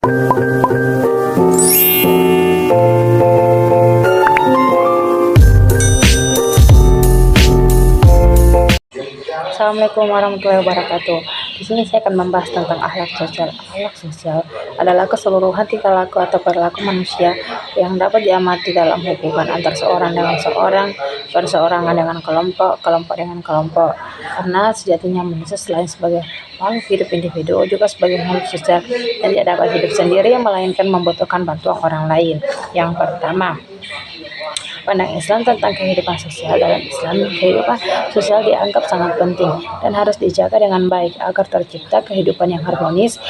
Assalamualaikum warahmatullahi wabarakatuh. Di sini saya akan membahas tentang akhlak sosial. Akhlak sosial adalah keseluruhan tingkah laku atau perilaku manusia yang dapat diamati dalam hubungan antar seorang dengan seorang, perseorangan dengan kelompok, kelompok dengan kelompok. Karena sejatinya manusia selain sebagai makhluk hidup individu juga sebagai makhluk sosial dan tidak dapat hidup sendiri melainkan membutuhkan bantuan orang lain. Yang pertama, pandang Islam tentang kehidupan sosial. Dalam Islam, kehidupan sosial dianggap sangat penting dan harus dijaga dengan baik agar tercipta kehidupan yang harmonis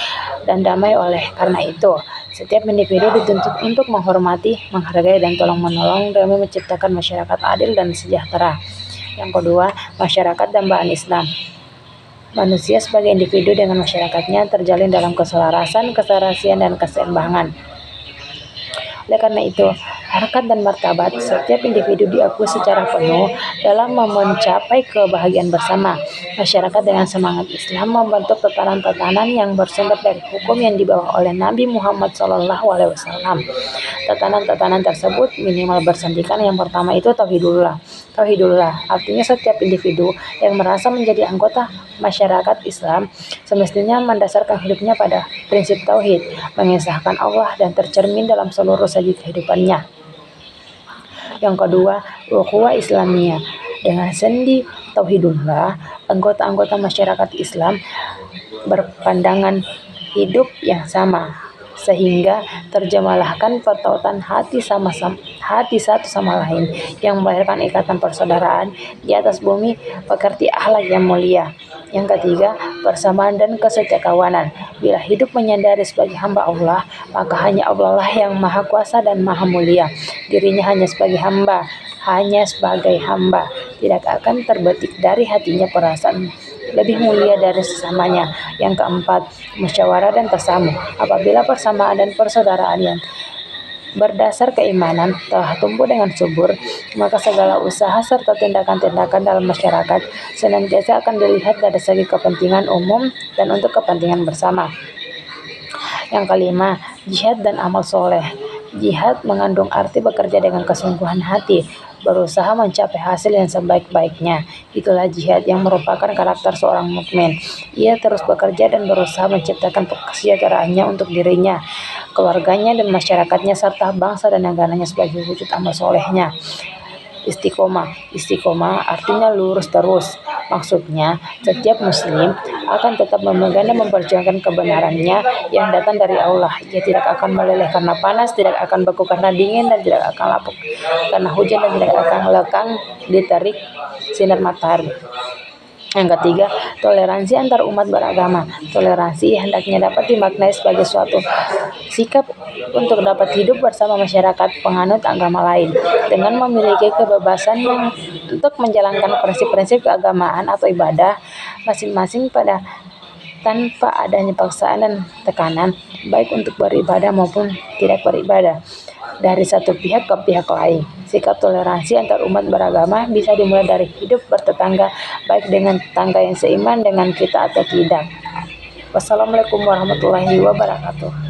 dan damai. Oleh karena itu, setiap individu dituntut untuk menghormati, menghargai, dan tolong-menolong demi menciptakan masyarakat adil dan sejahtera. Yang kedua, masyarakat dambaan Islam. Manusia sebagai individu dengan masyarakatnya terjalin dalam keselarasan, keserasian, dan keseimbangan. Oleh karena itu, harkat dan martabat setiap individu diakui secara penuh dalam mencapai kebahagiaan bersama. Masyarakat dengan semangat Islam membentuk tatanan-tatanan yang bersumber dari hukum yang dibawa oleh Nabi Muhammad SAW. Tatanan-tatanan tersebut minimal bersendikan. Yang pertama itu tauhidullah. Tauhidullah artinya setiap individu yang merasa menjadi anggota masyarakat Islam semestinya mendasarkan hidupnya pada prinsip tauhid, mengesahkan Allah dan tercermin dalam seluruh segi kehidupannya. Yang kedua, ukhuwah Islamiyah. Dengan sendi tauhidullah, anggota-anggota masyarakat Islam berpandangan hidup yang sama sehingga terjemahkan pertautan hati satu sama lain yang melahirkan ikatan persaudaraan di atas bumi pekerti akhlak yang mulia. Yang ketiga, persamaan dan kesetiakawanan. Bila hidup menyadari sebagai hamba Allah, maka hanya Allah lah yang maha kuasa dan maha mulia. Dirinya hanya sebagai hamba, tidak akan terbetik dari hatinya perasaan lebih mulia dari sesamanya. Yang keempat, musyawarah dan tasamuh. Apabila persamaan dan persaudaraan yang berdasar keimanan telah tumbuh dengan subur, maka segala usaha serta tindakan-tindakan dalam masyarakat senantiasa akan dilihat dari segi kepentingan umum dan untuk kepentingan bersama. Yang kelima, jihad dan amal soleh. Jihad mengandung arti bekerja dengan kesungguhan hati, berusaha mencapai hasil yang sebaik-baiknya. Itulah jihad yang merupakan karakter seorang mukmin. Ia terus bekerja dan berusaha menciptakan kesejahteraannya untuk dirinya, keluarganya, dan masyarakatnya, serta bangsa dan negaranya sebagai wujud amal solehnya. Istiqomah artinya lurus terus. Maksudnya, setiap muslim akan tetap memegang dan memperjuangkan kebenarannya yang datang dari Allah. Ia tidak akan meleleh karena panas, tidak akan beku karena dingin, dan tidak akan lapuk karena hujan, dan tidak akan lekang diterik sinar matahari. Yang ketiga, toleransi antar umat beragama. Toleransi hendaknya dapat dimaknai sebagai suatu sikap untuk dapat hidup bersama masyarakat penganut agama lain dengan memiliki kebebasan untuk menjalankan prinsip-prinsip keagamaan atau ibadah masing-masing tanpa adanya paksaan dan tekanan, baik untuk beribadah maupun tidak beribadah, dari satu pihak ke pihak lain. Sikap toleransi antar umat beragama bisa dimulai dari hidup bertetangga, baik dengan tetangga yang seiman dengan kita atau tidak. Wassalamualaikum warahmatullahi wabarakatuh.